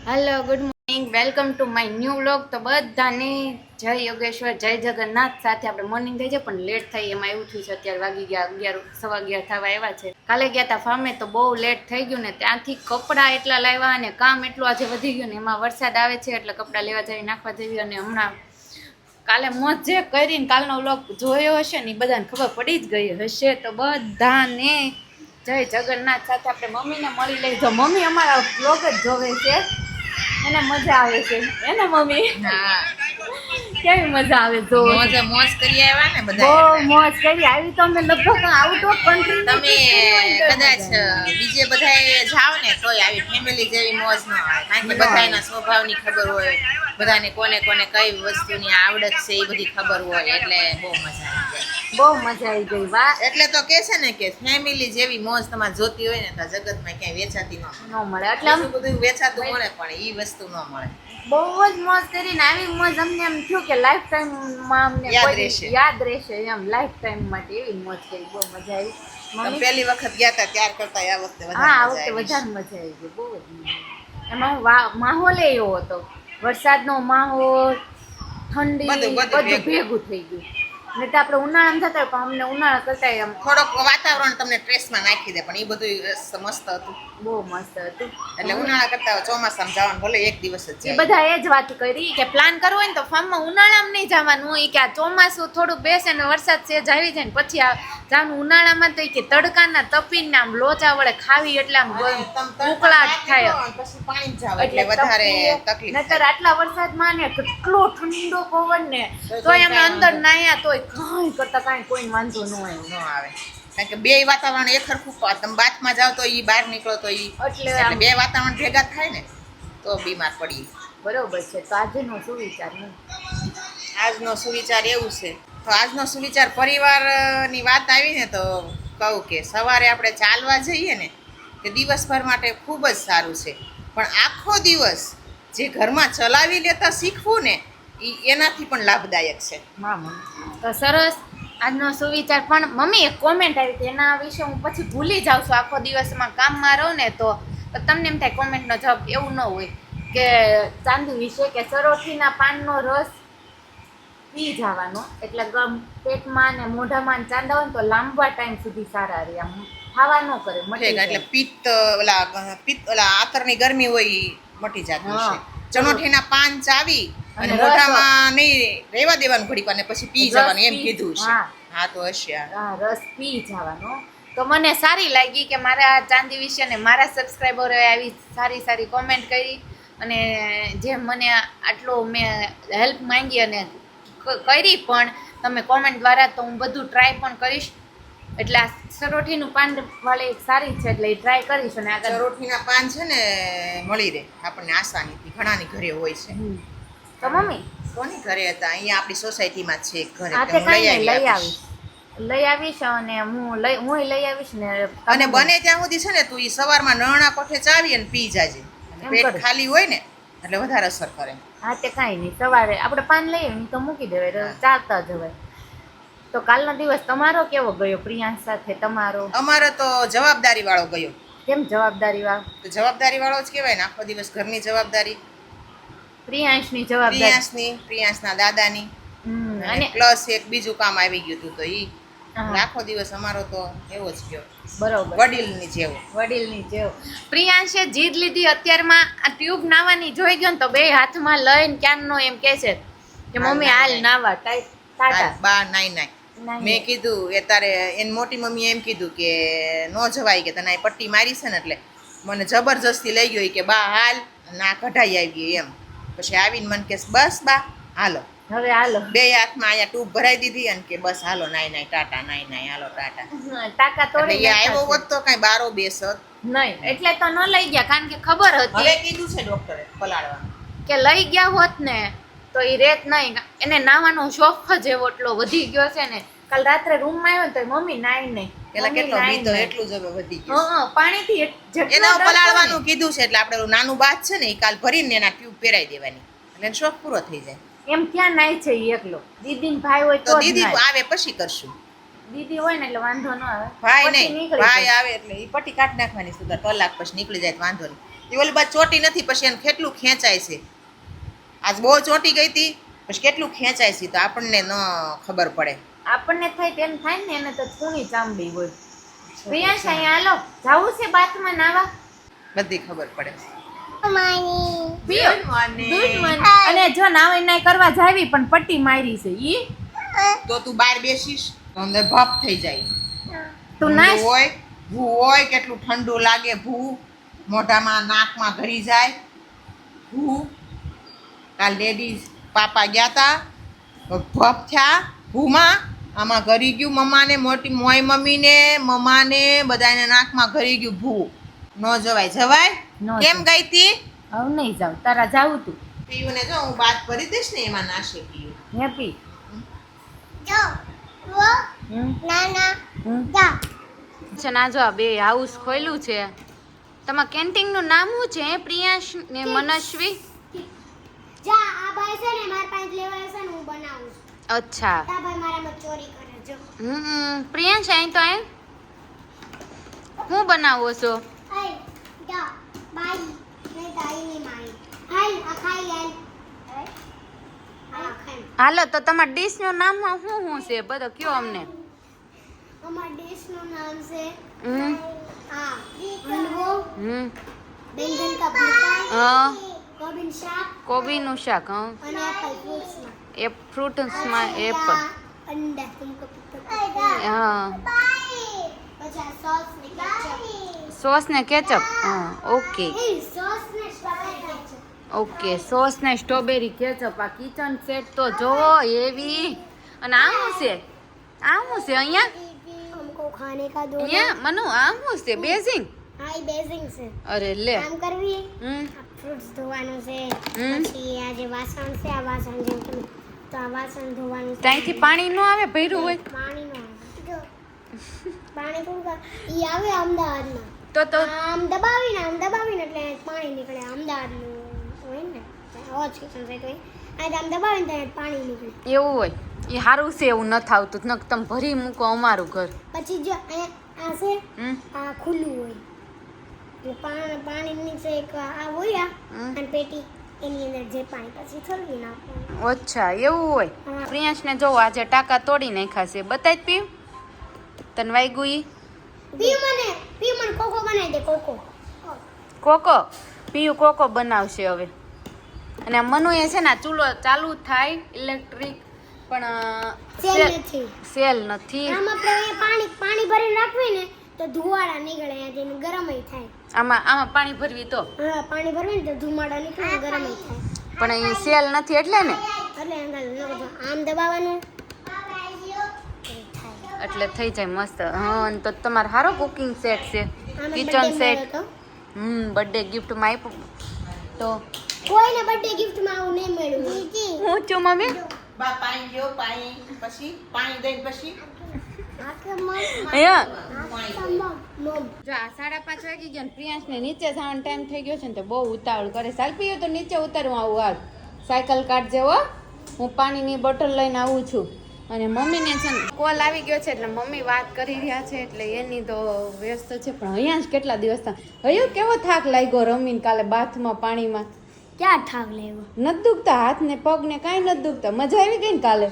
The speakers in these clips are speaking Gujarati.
Hello good morning welcome to my new vlog. તો બધાને જય યોગેશ્વર જય જગન્નાથ. સાથે આપણે મોર્નિંગ થઈ જાય પણ લેટ થઈ એમાં એવું થયું છે અત્યારે વાગી ગયા 11 સવા 11 થવા આવ્યા છે. કાલે ગયા હતા ફાર્મે તો બહુ લેટ થઈ ગયું ને ત્યાંથી કપડાં એટલા લાવ્યા અને કામ એટલું આજે વધી ગયું ને એમાં વરસાદ આવે છે એટલે કપડાં લેવા જઈ નાખવા જેવી. અને હમણાં કાલે મોજ જે કરીને કાલનો વ્લોગ જોયો હશે ને એ બધાને ખબર પડી જ ગઈ હશે. તો બધાને જય જગન્નાથ. સાથે આપણે મમ્મીને મળી લઈ. જો મમ્મી અમારા વ્લોગ જ જોવે છે એને મજા આવે છે એને મમ્મી. હા, કેવી મજા આવે જો મોજ કરી આવ્યા ને બધા. બહુ મોજ કરી આવી. તો અમે લગભગ આઉટ ઓફ કન્ટ્રી તમે કદાચ બીજે બધાએ જાવ ને તોય આવી ફેમિલી જેવી મોજ ન આવે, કારણ કે બધાના સ્વભાવની ખબર હોય, બધાને કોને કોને કઈ વસ્તુની આવડત છે એ બધી ખબર હોય, એટલે બહુ મજા આવી જાય. બહુ મજા આવી ગઈ. વાહ, એટલે તો કે છે ને કે ફેમિલી જેવી મોજ તમારે જોતી હોય ને તો જગતમાં ક્યાંય વેચાતી ન મળે. એટલે બીજું બધું વેચાતું મળે પણ ઈ વસ્તુ ન મળે. બહુ જ મોજ કરીને આવી મોજ અમને એમ થયું કે લાઈફ ટાઈમમાં અમને યાદ રહેશે એમ. લાઈફ ટાઈમ માટે એવી મોજ કરી. બહુ મજા આવી. તમે પહેલી વખત ગયા હતા ત્યાર કરતા આ વખતે હા, આ વખતે વધારે મજા આવી ગઈ. બહુ જ મજા. એમાં માહોલ એવો હતો, વરસાદનો માહોલ, ઠંડી, બધું ભેગું થઈ ગયું. નહીં તો આપણે ઉનાળામાં થતા પણ અમને ઉનાળા કરતા એમ થોડોક વાતાવરણ તમને સ્ટ્રેસમાં નાખી દે, પણ એ બધું મસ્ત હતું, બહુ મસ્ત હતું. એટલે ઉનાળા કરતા ચોમાસામાં જવાનું ભલે એક દિવસ જ એ બધા એ જ વાત કરી કે પ્લાન કરવો હોય ને તો ફાર્મમાં ઉનાળામાં નહીં જવાનું. એ કે આ ચોમાસું થોડું બેસે ને વરસાદ સેજ આવી જાય ને પછી જવાનું. ઉનાળામાં તો એ કે તડકાના તપીને આમ લોચા વડે ખાવી એટલે આમ ઉકળાટ થાય, પછી પાણી જાવ એટલે વધારે તકલીફ. નતર આટલા વરસાદમાં ને કેટલો ઠંડો પવન ને તોય અમે અંદર નાયા તોય કાંઈ કરતા કાંઈ કોઈ વાંધો ન આવે, કારણ કે બે વાતાવરણ એક સરખું. તમે બાથમાં જાવ તો ઈ બહાર નીકળો તો ઈ એટલે બે વાતાવરણ ભેગા થાય ને તો બીમાર પડી. બરોબર છે. તો આજનો સુવિચાર આજનો સુવિચાર એવું છે, તો આજનો સુવિચાર પરિવારની વાત આવી ને તો કહું કે સવારે આપણે ચાલવા જઈએ ને તે દિવસભર માટે ખૂબ જ સારું છે, પણ આખો દિવસ જે ઘરમાં ચલાવી લેતા શીખવું ને એનાથી પણ લાભદાયક છે. તો સરસ આજનો સુવિચાર. પણ મમ્મી એક કોમેન્ટ આવી હતી એના વિશે હું પછી ભૂલી જાઉં છું. આખો દિવસમાં કામમાં રહું ને તો તમને એમ થાય કોમેન્ટનો જવાબ એવું ન હોય કે ચાંદી વિશે કે સરોઠીના પાનનો રસ પી જવાનો એટલે પેટમાં ને મોઢામાં ચાંદા હોય ને તો લાંબા ટાઈમ સુધી સારા રહે. આમ ખાવા ન કરે મટી એટલે પિત્ત ઓલા આતરની ગરમી હોય ઈ મટી જતી છે. ચણોઠીના પાન ચાવી અને મોઢામાં નહીં રહેવા દેવાનું ઘડીક વાર ને પછી પી જવાનું એમ કીધું છે. હા તો હશે. હા, રસ પી જવાનો. તો મને સારી લાગી કે મારા ચાંદી વિશે ને મારા સબસ્ક્રાઈબરોએ આવી સારી સારી કોમેન્ટ કરી અને જે મને આટલો મેં હેલ્પ માંગી અને કરી પણ તમે કોમેન્ટ દ્વારા, તો હું બધું ટ્રાય પણ કરીશ. એટલે આ સરોઠીનું પાન વાળી સારી છે એટલે એ ટ્રાય કરીશ. અને આગળ સરોઠીના પાન છે ને મળી રહે આપણને આસાનીથી, ઘણાની ઘરે હોય છે. તો મમ્મી કોની ઘરે હતા? અહીંયા આપણી સોસાયટીમાં જ છે એક ઘરે. લઈ આવીશ અને હું લઈ આવીશ ને. અને બને ત્યાં સુધી છે ને તું ઈ સવારમાં નરણા કોઠે ચાવી અને પી જાજે. પેટ ખાલી હોય ને એટલે વધારે અસર કરે. હા, તે કાંઈ નહીં. સવારે આપણે પાન લઈએ ને તો મૂકી દેવાય, ચાલતા જવાય. તો કાલનો દિવસ તમારો કેવો ગયો પ્રિયાંશ સાથે? તમારો? અમારો તો જવાબદારી વાળો ગયો. કેમ જવાબદારી વાળો? તો જવાબદારી વાળો જ કહેવાય ને. આખો દિવસ ઘરની જવાબદારી, પ્રિયાંશની જવાબદારી, પ્રિયાંશના દાદાની, અને પ્લસ એક બીજું કામ આવી ગયું હતું તો ઈ આખો દિવસ અમારો તો એવો જ ગયો. બરોબર. વડીલની જેવો. પ્રિયાંશે જીદ લીધી અત્યારમાં આ ટ્યુબ નાવાની જોઈ ગયો ને તો બે હાથમાં લઈને ક્યાંનો એમ કહે છે કે મમ્મી હાલ નાવા ટાટા બા નાઈ. મેં કીધું એ તારે એની મોટી મમ્મીએ એમ કીધું કે નો જવાય, કે તને પટ્ટી મારી છે ને એટલે મને જબરજસ્તી લઈ ગયો કે બા હાલ ના કઢાઈ આવી એમ. પછી આવીને મને કે બસ બા હાલો હવે હાલો. બે હાથમાં અહીંયા ટ્યુબ ભરાઈ દીધી અને કે બસ હાલો નાઈ ટાટા નાઈ હાલો ટાટા. ટાકા તોડી આવ્યો હોત તો કઈ બારો બેસત નહીં, એટલે તો ન લઈ ગયા કારણ કે ખબર હતી. હવે કીધું છે ડોક્ટરે પલાળવાનું કે લઈ ગયા હોત ને તો એ રેત નહીં. એને નાવાનો શોખ જ એવો એટલો વધી ગયો છે ને. કાલ રાત્રે રૂમમાં આવ્યો ને તો મમ્મી નાઈ નહીં. પેલા કેટલો બીતો એટલું જ હવે વધી ગયું. હા, પાણીથી એને પલાળવાનું કીધું છે એટલે આપણે નાનું બાથ છે ને એ કાલ ભરીને એના ટ્યુબ પહેરાઈ દેવાની એટલે શોખ પૂરો થઈ જાય. એમ ક્યાં નાય છે એકલો? દીદી ભાઈ હોય તો દીદી આવે પછી કરશું. દીદી હોય ને એટલે વાંધો ન આવે. ભાઈ નહીં, ભાઈ આવે એટલે એ પટ્ટી કાઢી નાખવાની સુધા કલાક પછી નીકળી જાય વાંધો નહીં. એ ઓલી બાદ ચોટી નથી, પછી એને કેટલું ખેંચાય છે. આજ બહુ ચોટી ગઈ હતી, પછી કેટલું ખેંચાય છે તો આપણને ન ખબર પડે. આપણને થાય તેમ થાય ને, એને તો ખૂણી ચામડી હોય. પ્રિયાંશ અહીંયા હાલો, જાવું છે બાથમાં નાવા? બધી ખબર પડે. Good morning. અને જો નાઈ કરવા જાવી પણ પટ્ટી મારી છે ઈ તો તું બહાર બેસીશ તો અંદર ભપ થઈ જાય. તું નાશ હોય ભૂ હોય, કેટલું ઠંડુ લાગે ભૂ, મોઢામાં નાકમાં ઘરી જાય ભૂ. કાલ લેડીઝ પાપા ગયા તા, ભપ થયા ભૂમાં, આમાં ઘરી ગયું મમ્માને, મોટી મોય મમ્મીને, મમ્માને બધાને નાકમાં ઘરી ગયું ભૂ. ન જવાય. જવાય? ન કેમ ગઈ તી? હવે નહીં જાવ, તારા જાવું તું પીયુને જો હું બાત ભરી દઈશ ને એમાં નાશે પીયું. હેપી ના જો બે હાઉસ ખોલ્યું છે. તમારા કેન્ટીન નું નામ શું છે પ્રિયાંશ ને મનસ્વી? જા આ ભાઈ છે ને માર પાસે લેવા છે ને હું બનાવું છું. અચ્છા. તા ભાઈ મારામાં ચોરી કરે જો. પ્રિયાંશ અહીં તો અહીં હું બનાવો છો? આય જા બાઈ ને તાઈ ની માઈ હાલ આ ખાઈ હાલ આ ખાઈ. હાલો તો તમારા ડીશ નું નામ શું છે બધો કયો અમને. અમાર ડિશ નું નામ છે હમ આ હંડવો, હમ બેંગન કા ભરતા, હા કોબીન શાક કોબીનું શાક હા અને એપલ ફ્રૂટ્સમાં. એ ફ્રૂટ્સમાં એપલ અંડા तुमको पता હા પછી સોસ ને કેચઅપ. સોસ ને કેચઅપ હા ઓકે એ સોસ ને સ્ટ્રોબેરી કેચઅપ. ઓકે સોસ ને સ્ટ્રોબેરી કેચઅપ. આ કિચન સેટ તો જોવો એવી. અને આ શું છે? આ શું છે અહીંયા? हमको खाने का दो. અહીંયા મનુ આ શું છે? બેઝિંગ? હા એ બેઝિંગ છે. અરે લે કામ કરવી હમ ફ્રૂટ્સ ધોવાનું છે. હમ. પછી આ જે વાસણ છે આ વાસણ જેમ કે તો આ વાસણ ધોવાનું છે. ત્યાંથી પાણી ન આવે ભર્યું હોય પાણી નો જો પાણી કોણ ઈ આવે અમદાવાદમાં. તો આમ દબાવીને એટલે પાણી નીકળે. અમદાવાદનું હોય ને હોજ કિચન છે તો આ આમ દબાવીને ત્યાં પાણી નીકળે. એવું હોય એ સારું છે. એવું ન થાવતું નક તમે ભરી મૂકો અમારું ઘર. પછી જો આ છે હમ આ ખુલ્લું હોય એટલે પાણી નીચે એક આ હોય હમ. અને પેટી એની અંદર જે પાણી પછી ઠલવી નાખવાનું. અચ્છા એવું હોય. હા. પ્રિયાંશને જોવો આજે ટાંકા તોડી નાખ્યા છે. બતાય જ પીવ તને વાગ્યું ઈ પીવ મને કોકો બનાવી દે કોકો. કોકો પીયું કોકો બનાવશે હવે. અને આ મનુએ છે ને આ ચૂલો ચાલુ થાય ઇલેક્ટ્રિક પણ સેલ નથી. સેલ નથી. આમ આપણે પાણી ભરીને રાખવી ને તો ધુવાડા નીકળે એનાથી ગરમય થાય. આમાં પાણી ભરવી તો હા પાણી ભરવી ને તો ધુમાડા નીકળે ને ગરમય થાય. પણ એ સેલ નથી એટલે ને એટલે આમ દબાવવાનું એટલે થઈ જાય મસ્ત. હા અને તો તમારે સારો કુકિંગ સેટ છે કિચન સેટ. બર્થડે ગિફ્ટમાં આપ્યું તો કોઈને બર્થડે ગિફ્ટમાં આવું નહીં મળ્યું. હું છું મમ્મી. બા પાણી ગયો પાણી પછી પાણી દઈને પછી અહીંયા મમ જો આ 5:30 વાગી ગયા ને પ્રિયાંશને નીચે જવાનો ટાઈમ થઈ ગયો છે ને તો બહુ ઉતાવળ કરે. ચાલ પીયો તો નીચે ઉતારું આવું હાલ સાયકલ કાઢજે હો. હું પાણીની બોટલ લઈને આવું છું. અને મમ્મીને છે ને કોલ આવી ગયો છે એટલે મમ્મી વાત કરી રહ્યા છે એટલે એની તો વ્યસ્ત છે. પણ અહીંયા જ કેટલા દિવસ હયું કેવો થાક લાગ્યો રમીને કાલે બાથમાં પાણીમાં. ક્યાં થાક લેવો નથી દુખતા હાથ ને પગ ને કાંઈ નથી દુખતા. મજા આવી ગઈ ને કાલે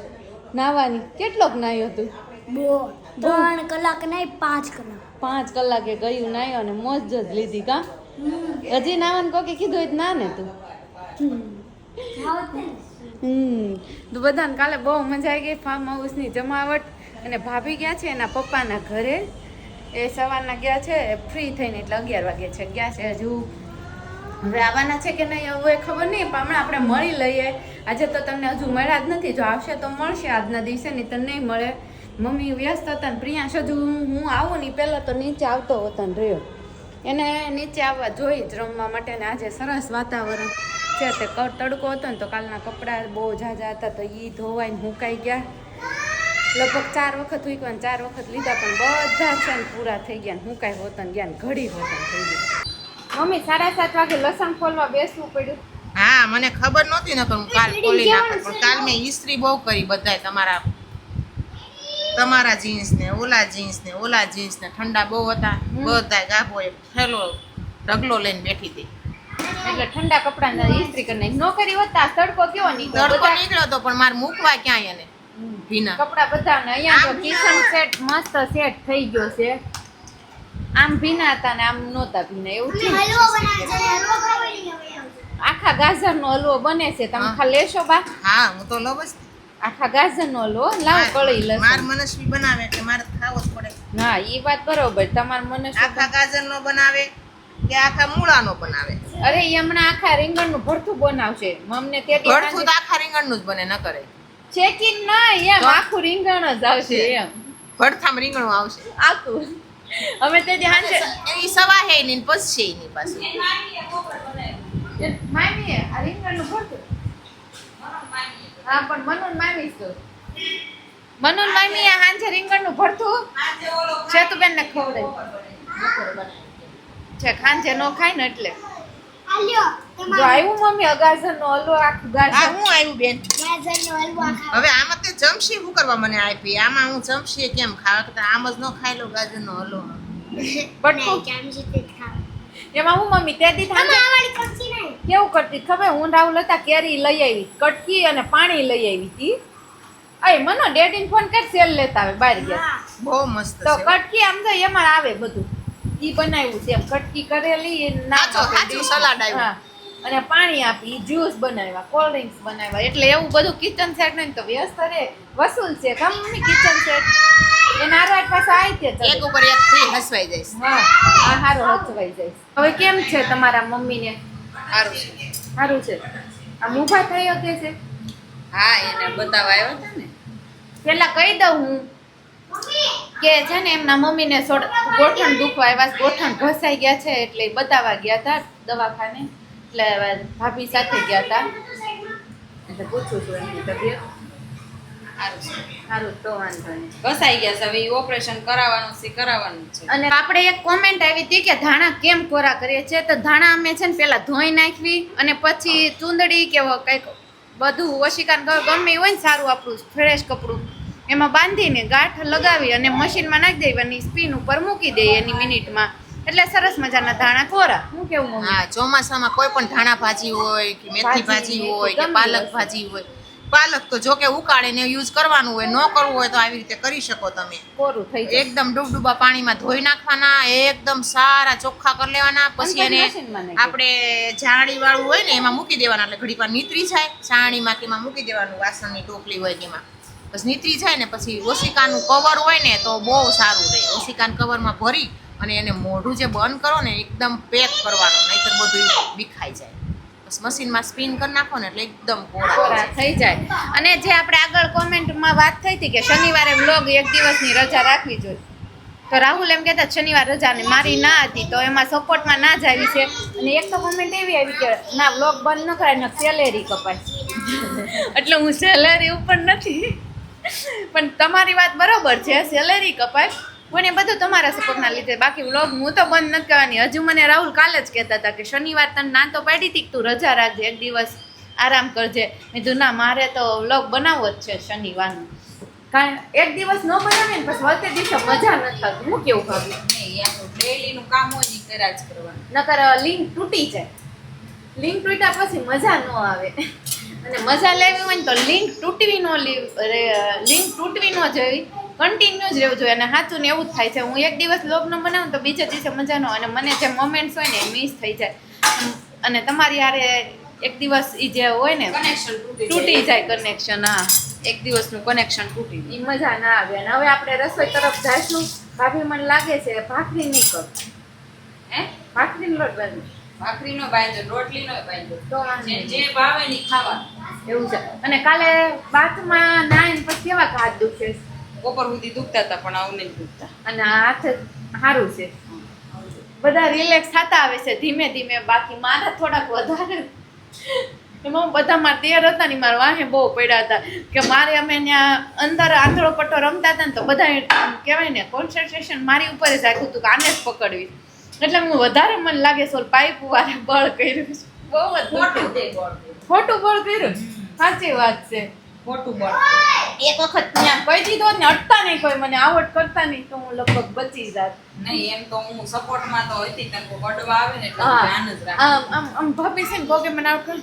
નાવાની? કેટલોક નાયો તું? 3 કલાક નહીં 5 કલાક. 5 કલાકે ગયું નાયો અને મોજ જ લીધી કા? હજી નાવાનું કોકે કીધું હોય તો ના ને તું? તો બધાને કાલે બહુ મજા આવી ગઈ. ફાર્મ હાઉસની જમાવટ. અને ભાભી ગયા છે એના પપ્પાના ઘરે. એ સવારના ગયા છે ફ્રી થઈને એટલે 11 વાગે છે ગયા છે. હજુ હવે આવવાના છે કે નહીં હવે ખબર નહીં પણ હમણાં આપણે મળી લઈએ. આજે તો તમને હજુ મળ્યા જ નથી. જો આવશે તો મળશે આજના દિવસે, નહીં તો નહીં મળે. મમ્મી વ્યસ્ત હતા ને પ્રિયાંશ હજુ હું આવું ને પહેલાં તો નીચે આવતો હતો ને રહ્યો. એને નીચે આવવા જોઈ જ રમવા માટે. ને આજે સરસ વાતાવરણ છે. તે તડકો હતો ને તો કાલના કપડાં બહુ ઝાઝા હતા તો એ ધોવાઈને મુકાઈ ગયા. લગભગ 4 વખત ઉઈકવા 4 વખત લીધા પણ બધા છે ને પૂરા થઈ ગયા ને મુકાઈ હોતન ગયા ને ઘડી હોતન થઈ ગઈ. મમ્મી 7:30 વાગે લસણ ફોલવા બેસવું પડ્યું. હા મને ખબર નહોતી ને હું કાલ ખોલી નાખું પણ કાલ મેં ઇસ્ત્રી બહુ કરી બધાય તમારા જીન્સ ને ઓલા જીન્સ ને ઠંડા બહુ હતા. બધાય ગાભો થેલો ઢગલો લઈને બેઠી હતી. એટલે ઠંડા કપડાને ઇસ્ત્રી કરી નાખી. નો કરી હોત તો આ તડકો કેવો નીકળ્યો. તડકો બધા નીકળ્યો તો પણ મારે મૂકવા ક્યાંય એને ભીના. કપડા બધા ને અહીંયા તો કિચન સેટ મસ્ત સેટ થઈ ગયો છે. આમ ભીના હતા ને આમ નહોતા ભીના એવું છે. હલવો બનાવે છે હલવો ખાવાની હવે આખા ગાજરનો હલવો બને છે. તમે ખાલી લેશો બા હા હું તો લઉં જ. આખા ગાજરનો હલવો લાવ કળી લસણ. માર મનસ્વી બનાવે એટલે મારે ખાવો જ પડે. ના ઈ વાત બરોબર. તમાર મને આખા ગાજરનો બનાવે કે આખા મૂળાનો બનાવે. અરે ઈ હમણાં આખા રીંગણનું ભરથું બનાવશે. મમને તે ભરથું તો આખા રીંગણનું જ બને ન કરે. ચેકિંગ ના એમ આખું રીંગણ જ આવશે એમ ભરથામાં રીંગણું આવશે આખું. અમે તે હાંજે એ સવા હે ની પછી છે એની પાસે. મામી આ રીંગણનું ભરથું હા પણ મનુન મામી તો મનુન મામી આ હાંજે રીંગણનું ભરથું સેતુબેન ને ખવડાય છે. ખાંજે નો ખાય ને એટલે આલ્યો જો આવ્યું મમ્મી અગાજરનો હલવો આખું હા ગાજર હું આવ્યું બેન. ગાજરનો હલવો ખાવા હવે આમાં તે જમશી શું કરવા મને આપી? આમાં હું જમશી કેમ ખાવા કરતા આમ જ ન ખાઈ લો ગાજરનો હલવો. બટકું કેમ છે તે ખાવા એમાં હું મમ્મી તે દી આમાં આવાળી કપચી નહીં કેવું કરતી ખબર હું રાહુલ હતા કેરી લઈ આવી કટકી અને પાણી લઈ આવી હતી. અય મનો ડેડીને ફોન કર સેલ લેતા આવે બહાર ગયા હા બહુ મસ્ત તો છે. કટકી આમ તો એમાં આવે બધું ઈ બનાવ્યું છે એમ કટકી કરેલી સાચું સલાડ આવ્યું. હા અને પાણી આપી જ્યુસ બનાવ્યા કોલ્ડ ડ્રિંક્સ બનાવ્યા એટલે એવું બધું કિચન સેટ નહીં તો વ્યસ્ત રે વસૂલ છે ગમે કિચન સેટ એના આરા પાસે આવી તે એક ઉપર એક ફ્રી હસવાઈ જઈશ. હા આ હારો હચવાઈ જાય. હવે કેમ છે તમારા મમ્મીને? સારું છે. સારું છે. આ ઊભા થઈ શકે છે હા એને બતાવવા આવ્યા હતા ને. પેલા કહી દઉં હું કે છે ને એમના મમ્મીને ગોઠણ દુખવા આવ્યા ગોઠણ ઘસાઈ ગયા છે એટલે બતાવવા ગયા હતા દવાખાને એટલે ભાભી સાથે ગયા હતા એટલે પૂછું છું એમની તબિયત. સારું તો વાંધો નહીં. ઘસાઈ ગયા છે હવે ઓપરેશન કરાવવાનું છે. અને આપણે એક કોમેન્ટ આવી હતી કે ધાણા કેમ કોરા કરીએ છીએ તો ધાણા અમે છે ને પેલા ધોઈ નાખવી અને પછી ચૂંદડી કે કંઈક બધું વશિકાન ગમે હોય ને સારું આપણું ફ્રેશ કપડું એમાં બાંધીને ગાંઠ લગાવી અને મશીનમાં નાખી દેવાની સ્પિન ઉપર મૂકી દઈએ એની મિનિટમાં એટલે સરસ મજાના ધાણા કોરા. હું કેવું મમ્મી? હા ચોમાસામાં કોઈ પણ ધાણા ભાજી હોય કે મેથી ભાજી હોય કે પાલક ભાજી હોય. પાલક તો જો કે ઉકાળીને યુઝ કરવાનું હોય ન કરવું હોય તો આવી રીતે કરી શકો તમે. કોરું થઈ જાય. એકદમ ડૂબડૂબા પાણીમાં ધોઈ નાખવાના એકદમ સારા ચોખ્ખા કરી લેવાના પછી એને મશીનમાં નાખી. આપણે જાળી વાળું હોય ને એમાં મૂકી દેવાના એટલે ઘડીક વાર નીતરી જાય ચાણીમાં કે એમાં મૂકી દેવાનું વાસણની ટોપલી હોય એમાં બસ નીતરી જાય ને પછી ઓશિકાનું કવર હોય ને તો બહુ સારું રહે. ઓશિકાન કવરમાં ભરી અને એને મોઢું જે બંધ કરો ને એકદમ પેક કરવાનું નહીંતર બધું વિખાઈ જાય. બસ મશીનમાં સ્પિન કરી નાખો ને એટલે એકદમ કોરા થઈ જાય. અને જે આપણે આગળ કોમેન્ટમાં વાત થઈ હતી કે શનિવારે વ્લોગ એક દિવસની રજા રાખવી જોઈએ તો રાહુલ એમ કહેતા શનિવાર રજા ને મારી ના હતી તો એમાં સપોર્ટમાં ના જ આવી છે. અને એક તો કોમેન્ટ એવી આવી કે ના વ્લોગ બંધ ન કરાય ને સેલેરી કપાય એટલે હું સેલેરી ઉપર નથી પણ તમારી વાત બરોબર છે સેલેરી કપાય પણ એ બધું તમારા સપોર્ટના લીધે બાકી વ્લોગ હું તો બંધ નથી કરવાની. હજુ મને રાહુલ કાલે જ કહેતા હતા કે શનિવાર તને ના તો પાડી હતી કે તું રજા રાખજે એક દિવસ આરામ કરજે. મેં કીધું ના મારે તો વ્લોગ બનાવવો જ છે શનિવારનો કારણ એક દિવસ ન બનાવે ને પછી વખતે દિવસે મજા નથી આવતી. હું કેવું ભાભી ડેલીનું કામ હોય ને કર્યા જ કરવાનું નકર લિંક તૂટી જાય. લિંક તૂટ્યા પછી મજા ન આવે અને મજા લેવી હોય ને તો લિંક તૂટવી ન જોઈએ કન્ટિન્યુ જ રહેવું જોઈએ. અને સાચું ને એવું જ થાય છે હું એક દિવસ વ્લોગ ન બનાવું તો બીજા દિવસે મજા ન અને મને જે મોમેન્ટ્સ હોય ને એ મિસ થઈ જાય અને તમારી હારે એક દિવસ એ જે હોય ને તૂટી જાય કનેક્શન. હા એક દિવસનું કનેક્શન તૂટી એ મજા ના આવે. અને હવે આપણે રસોઈ તરફ જઈશું. ભાભી મને લાગે છે ભાખરી નહીં કર હે ભાખરીનો લોટ બાંધો ભાખરીનો બાંધો રોટલીનો બાંધો તો વાંધો નહીં. જે ભાવે ની ખાવા એવું છે. અને કાલે બાથમાં નાઈને પછી કેવા હાથ દુખે બપોર સુધી દુખતા હતા પણ આવું નહીં દુખતા. અને હાથ સારું છે બધા રિલેક્સ થતા આવે છે ધીમે ધીમે. બાકી મારા થોડાક વધારે એમાં બધા મારા દેર હતા ને મારા વાહે બહુ પડ્યા હતા કે મારે અમે ત્યાં અંદર આંધળો પટ્ટો રમતા હતા ને તો બધા કહેવાય ને કોન્સન્ટ્રેશન મારી ઉપર જ રાખ્યું હતું કે આને જ પકડવી એટલે હું વધારે મને લાગે છે પાઇપ વાળે બળ કર્યું બહુ જ ખોટું બળ કર્યું. સાચી વાત છે ખોટું બળ એક વખત ત્યાં કહી દીધો ને અટતા નહીં કોઈ મને આવડ કરતા નહીં તો હું લગભગ બચી જાત. નહીં એમ તો હું સપોર્ટમાં તો હતી તને કોઈ વડવા આવે ને એટલે હા. ધ્યાન જ રાખે. આમ ભાભી છે ને કોકે મને આવડ કર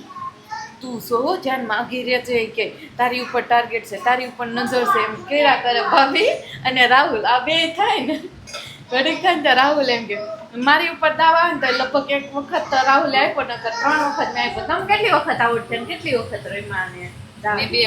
તું સો જાન માગી રહે છે કે તારી ઉપર ટાર્ગેટ છે તારી ઉપર નજર છે એમ કેરા કરે ભાભી અને રાહુલ આ બે થાય ને ઘડીક થાય ને તો રાહુલ એમ કે મારી ઉપર દાવ આવે ને તો લગભગ એક વખત તો રાહુલે આપ્યો નકર 3 વખત મેં આપ્યો. તમે કેટલી વખત આવડ છે ને કેટલી વખત રમ્યા ને દાવ? મેં બે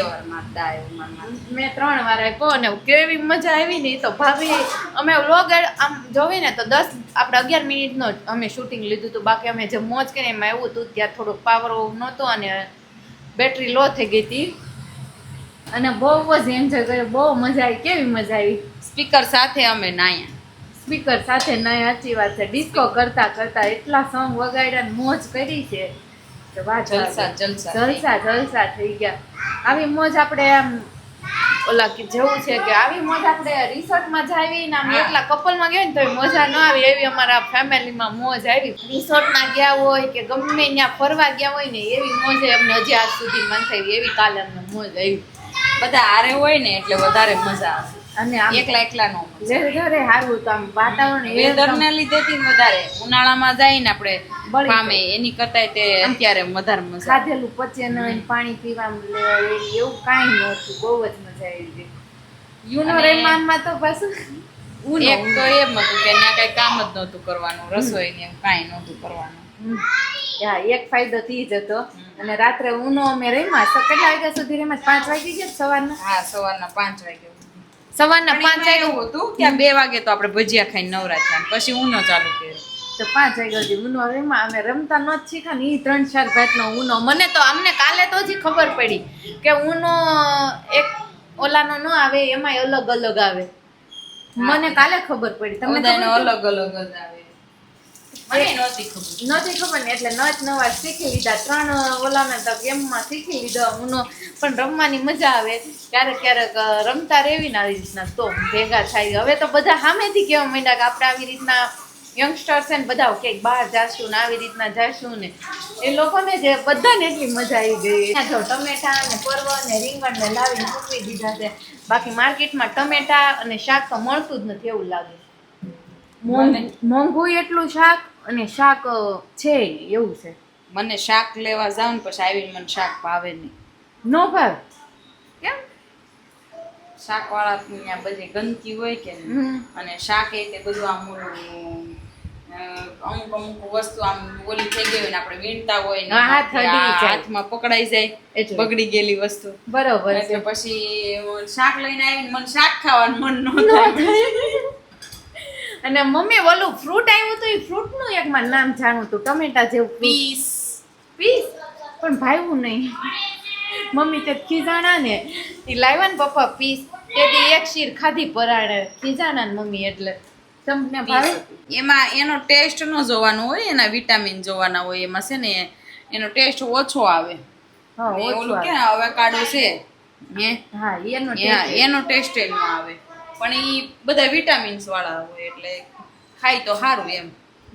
વાર મારતા આવ્યું મારમાં. મેં 3 વાર આપ્યો અને કેવી મજા આવી ને ઈ તો ભાભી અમે વ્લોગ આમ જોવી ને તો 10 આપણે 11 મિનિટનો જ અમે શૂટિંગ લીધું હતું. બાકી અમે જે મોજ કરીને એમાં એવું હતું ત્યાં થોડોક પાવર નહોતો અને બેટરી લો થઈ ગઈ હતી અને બહુ જ એન્જોય કર્યો. બહુ મજા આવી. કેવી મજા આવી? સ્પીકર સાથે અમે નાયા. સ્પીકર સાથે નહીં સાચી વાત છે. ડિસ્કો કરતા કરતા એટલા સોંગ વગાડ્યા ને મોજ કરી છે કે વાત જલસા જલસા થઈ ગયા. આવી મોજ આપણે આમ ઓલા કે જેવું છે કે આવી મોજ આપણે રિસોર્ટમાં જાવી ને આમ એકલા કપલમાં ગયા ને તો મજા ન આવી એવી અમારા ફેમિલીમાં મોજ આવી. રિસોર્ટમાં ગયા હોય કે ગમે ત્યાં ફરવા ગયા હોય ને એવી મોજ અમને હજી આજ સુધી મન થઈ એવી કાલે અમને મોજ આવી. બધા હારે હોય ને એટલે વધારે મજા આવે અને આમ એકલા નો ઘરે હારું તો આમ વાતાવરણ વેધર ને લીધે થી વધારે ઉનાળામાં જાય ને આપણે બળી પામે એની કરતા તે અત્યારે વધારે મજા આવે. ખાધેલું પચે નહીં પાણી પીવામાં એવું કાંઈ નહોતું. બહુ જ મજા આવી ગઈ. યુનો અને રહેમાનમાં તો પાછું એક તો એમ હતું કે ત્યાં કઈ કામ જ નહોતું કરવાનું રસોઈ ને એમ કાંઈ નહોતું કરવાનું. હા એક ફાયદો થી જ હતો. અને રાત્રે ઉનો અમે રમ્યા તો કેટલા વાગ્યા સુધી રમ્યા? 5 વાગી ગયા સવારના? હા સવારના 5 વાગે સવારના 5 વાગે એવું હતું ત્યાં 2 વાગે તો આપણે ભજીયા ખાઈને નવરા થયા પછી ઊનો ચાલુ કર્યો. તો 5 વાગ્યા સુધી ઉનો રમ્યા. અમે રમતા ન શીખ્યા ને એ 3-4 ભાતનો ઉનો. મને તો અમને કાલે તો હજી ખબર પડી કે ઉનો એક ઓલાનો ન આવે એમાંય અલગ અલગ આવે. મને કાલે ખબર પડી. તમને બધાનો ખબર અલગ અલગ જ આવે. મને નહોતી ખબર. નથી ખબર ને એટલે નચ નવા શીખી લીધા. 3 ઓલાને તો ગેમમાં શીખી લીધો ઉનો. પણ રમવાની મજા આવે. ક્યારેક ક્યારેક રમતા રહેવી ને આવી રીતના તો ભેગા થાય. હવે તો બધા સામેથી કહેવા માંડ્યા કે આપણે આવી રીતના યંગસ્ટર્સ છે ને બધા ક્યાંક બહાર જાશું ને આવી રીતના જાશું ને એ લોકોને જે બધાને એટલી મજા આવી ગઈ. જો ટમેટા ને પરવળ ને રીંગણ ને લાવીને મૂકી દીધા છે. બાકી માર્કેટમાં ટમેટા અને શાક તો મળતું જ નથી એવું લાગે. મોંઘું એટલું શાક અને શાક છે એવું છે. મને શાક લેવા જાવ ને પછી આવીને મને શાક ભાવે નહીં. નો ભાવ કેમ? શાક વાળા ત્યાં બધી ગંદકી હોય કે નહીં. અને શાક એ તે બધું આમ અમુક વસ્તુ આમ ઓલી થઈ ગઈ હોય ને આપણે વીણતા હોય ને હા, હાથ અડી જાય. હાથમાં પકડાઈ જાય એટલે. બગડી ગયેલી વસ્તુ બરોબર છે. એટલે પછી શાક લઈને આવીને મને શાક ખાવાનું મન ન થાય. અને મમ્મી ઓલું ફ્રૂટ આવ્યું હતું એ ફ્રૂટનું એક માં નામ જાણું હતું ટમેટા જેવું પીસ પીસ પણ ભાવ્યું નહીં. મમ્મી તે ખીજાણા ને એ લાવ્યા ને પપ્પા પીસ તેથી એક શીર ખાધી પરાણે ખીજાણા ને મમ્મી એટલે તમને ભાવે? એમાં એનો ટેસ્ટ ન જોવાનો હોય એના વિટામિન જોવાના હોય એમાં છે ને એનો ટેસ્ટ ઓછો આવે. હા ને ઓછું ઓલું આવે. કે અવેકાડો છે હે હા એનો એનો ટેસ્ટ ન આવે પણ એ બધા વિટામિન્સ વાળા હોય એટલે ખાય તો સારું એમ.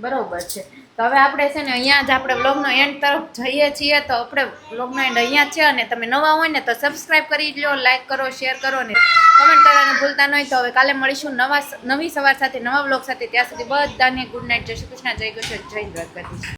બરોબર છે. તો હવે આપણે છે ને અહીંયા જ આપણે વ્લોગનો એન્ડ તરફ જઈએ છીએ. તો આપણે વ્લોગનો એન્ડ અહીંયા જ છે અને તમે નવા હોય ને તો સબસ્ક્રાઇબ કરી લો, લાઈક કરો, શેર કરો ને કમેન્ટ કરવાનું ભૂલતા નહીં. તો હવે કાલે મળીશું નવી સવાર સાથે નવા વ્લોગ સાથે. ત્યાં સુધી બધાને ગુડ નાઇટ. જય શ્રી કૃષ્ણ, જય કૃષ્ણ, જય દ્વારકાધીશ.